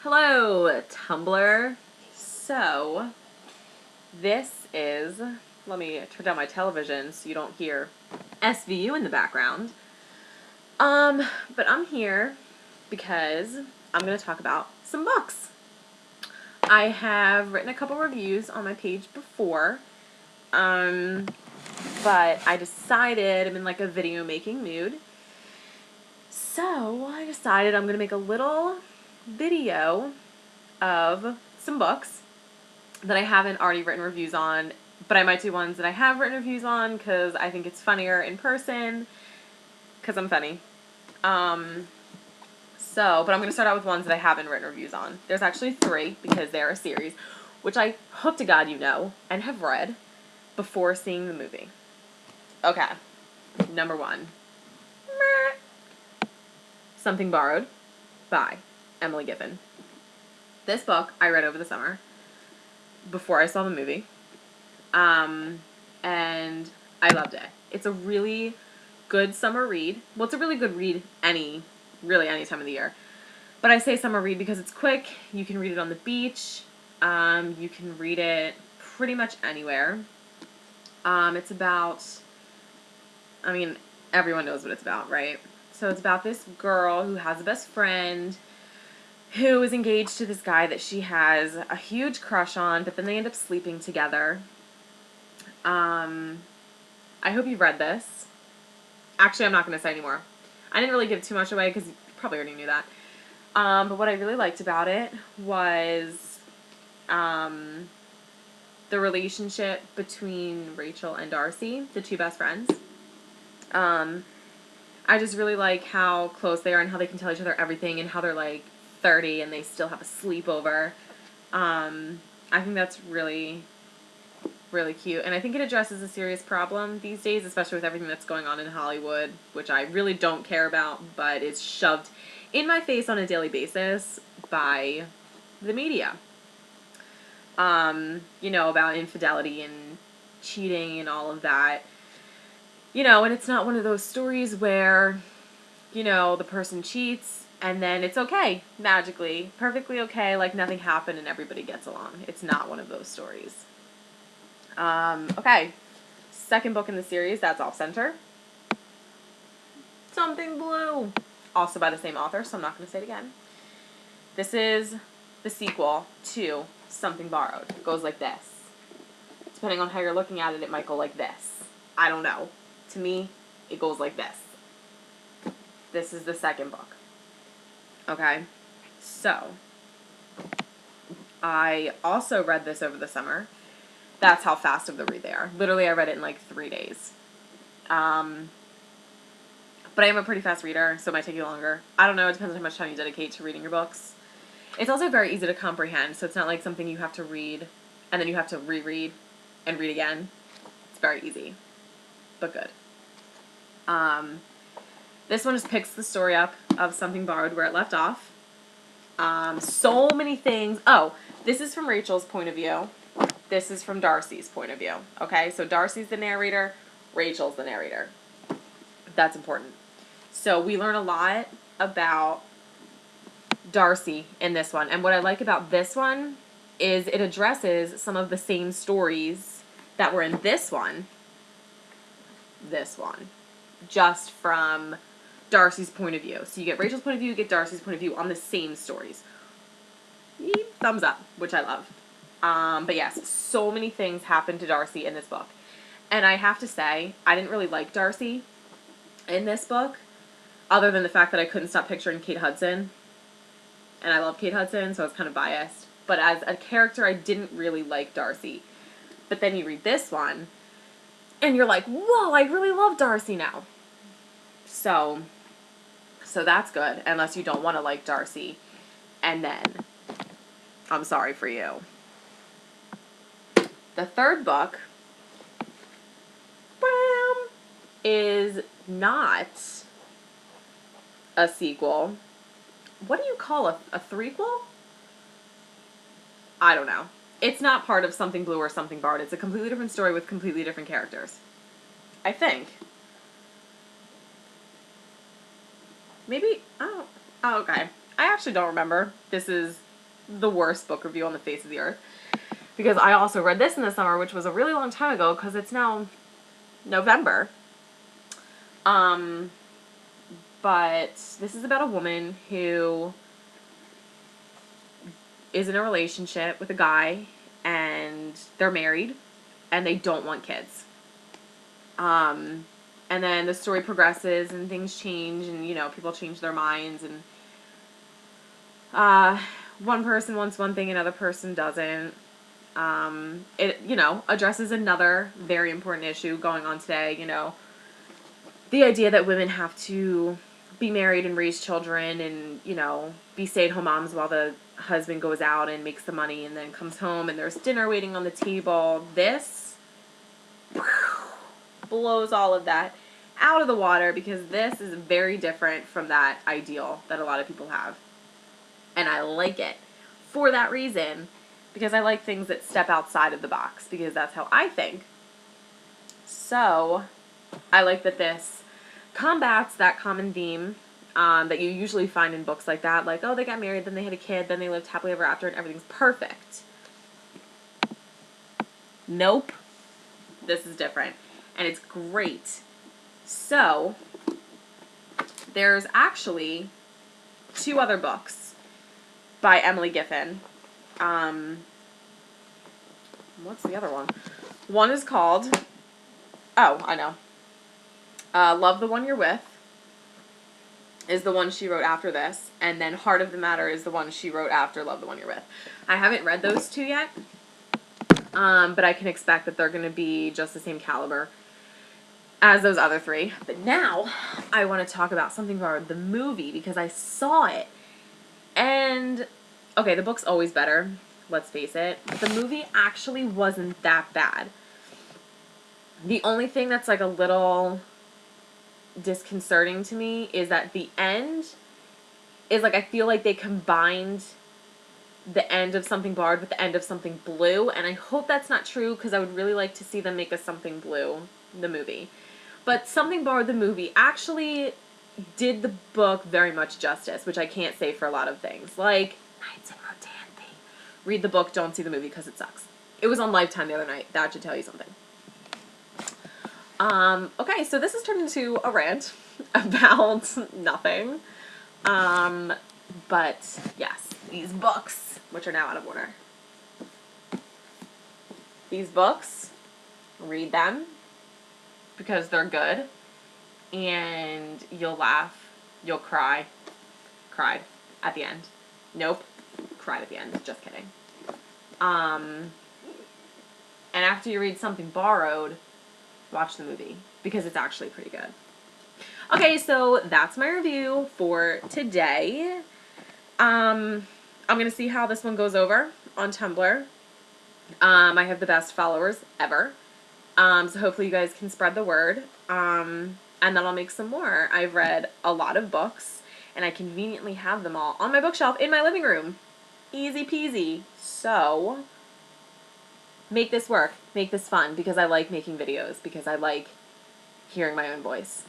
Hello, Tumblr. So, this is, let me turn down my television so you don't hear SVU in the background. But I'm here because I'm going to talk about some books. I have written a couple reviews on my page before, but I decided I'm in like a video making mood. So, I decided I'm going to make a little video of some books that I haven't already written reviews on, but I might do ones that I have written reviews on because I think it's funnier in person because I'm funny. But I'm going to start out with ones that I haven't written reviews on. There's actually 3 because they're a series, which I hope to God you know and have read before seeing the movie. Okay, number 1. Something Borrowed by Emily Giffin. This book I read over the summer before I saw the movie, and I loved it. It's a really good summer read. Well, it's a really good read any time of the year. But I say summer read because it's quick. You can read it on the beach. You can read it pretty much anywhere. It's about, everyone knows what it's about, right? So it's about this girl who has a best friend who is engaged to this guy that she has a huge crush on, but then they end up sleeping together. I hope you've read this. Actually, I'm not going to say anymore. I didn't really give too much away because you probably already knew that. But what I really liked about it was the relationship between Rachel and Darcy, the 2 best friends. I just really like how close they are and how they can tell each other everything and how they're like 30 and they still have a sleepover. I think that's really, really cute. And I think it addresses a serious problem these days, especially with everything that's going on in Hollywood, which I really don't care about, but it's shoved in my face on a daily basis by the media. About infidelity and cheating and all of that. And it's not one of those stories where, the person cheats and then it's okay, magically, perfectly okay, like nothing happened and everybody gets along. It's not one of those stories. Okay. Second book in the series, that's Off Center. Something Blue. Also by the same author, so I'm not going to say it again. This is the sequel to Something Borrowed. It goes like this. Depending on how you're looking at it, it might go like this. I don't know. To me, it goes like this. This is the second book. Okay? So, I also read this over the summer. That's how fast of the read they are. Literally, I read it in like 3 days. But I am a pretty fast reader, so it might take you longer. I don't know. It depends on how much time you dedicate to reading your books. It's also very easy to comprehend, so it's not like something you have to read and then you have to reread and read again. It's very easy, but good. This one just picks the story up of Something Borrowed where it left off. So many things. Oh, this is from Rachel's point of view. This is from Darcy's point of view. Okay, so Darcy's the narrator, Rachel's the narrator. That's important. So we learn a lot about Darcy in this one. And what I like about this one is it addresses some of the same stories that were in this one. Just from Darcy's point of view. So you get Rachel's point of view, you get Darcy's point of view on the same stories. Thumbs up, which I love. But yes, so many things happen to Darcy in this book. And I have to say, I didn't really like Darcy in this book, other than the fact that I couldn't stop picturing Kate Hudson. And I love Kate Hudson, so I was kind of biased. But as a character, I didn't really like Darcy. But then you read this one, and you're like, whoa, I really love Darcy now. So that's good, unless you don't want to like Darcy. And then, I'm sorry for you. The third book is not a sequel. What do you call a threequel? I don't know. It's not part of Something Blue or Something Borrowed. It's a completely different story with completely different characters. I think. Maybe, oh, okay. I actually don't remember. This is the worst book review on the face of the earth. Because I also read this in the summer, which was a really long time ago, because it's now November. But this is about a woman who is in a relationship with a guy, and they're married, and they don't want kids. And then the story progresses, and things change, and, you know, people change their minds, and one person wants one thing, another person doesn't. It, you know, addresses another very important issue going on today, you know, the idea that women have to be married and raise children and, you know, be stay-at-home moms while the husband goes out and makes the money and then comes home and there's dinner waiting on the table. This blows all of that out of the water, because this is very different from that ideal that a lot of people have. And I like it for that reason, because I like things that step outside of the box, because that's how I think. So I like that this combats that common theme that you usually find in books like that. Like, oh, they got married, then they had a kid, then they lived happily ever after, and everything's perfect. Nope. This is different. And it's great. So there's actually 2 other books by Emily Giffin. What's the other one? One is called, oh, I know. Love the One You're With is the one she wrote after this, and then Heart of the Matter is the one she wrote after Love the One You're With. I haven't read those 2 yet, but I can expect that they're going to be just the same caliber as those other 3. But now I want to talk about Something Borrowed, the movie, because I saw it, and okay, the book's always better, let's face it. The movie actually wasn't that bad. The only thing that's like a little disconcerting to me is that the end is like, I feel like they combined the end of Something Borrowed with the end of Something Blue, and I hope that's not true, because I would really like to see them make a Something Blue, the movie. But Something Borrowed, the movie, actually did the book very much justice, which I can't say for a lot of things. Like, Nights in Rodanthi. Read the book, don't see the movie, because it sucks. It was on Lifetime the other night. That should tell you something. Okay, so this has turned into a rant about nothing. But yes, these books, which are now out of order. These books, read them, because they're good, and you'll laugh, you'll cry. Cried at the end. Nope, cried at the end, just kidding. And after you read Something Borrowed, watch the movie, because it's actually pretty good. Okay, so that's my review for today. I'm going to see how this one goes over on Tumblr. I have the best followers ever. So hopefully you guys can spread the word. And then I'll make some more. I've read a lot of books, and I conveniently have them all on my bookshelf in my living room. Easy peasy. So make this work. Make this fun, because I like making videos, because I like hearing my own voice.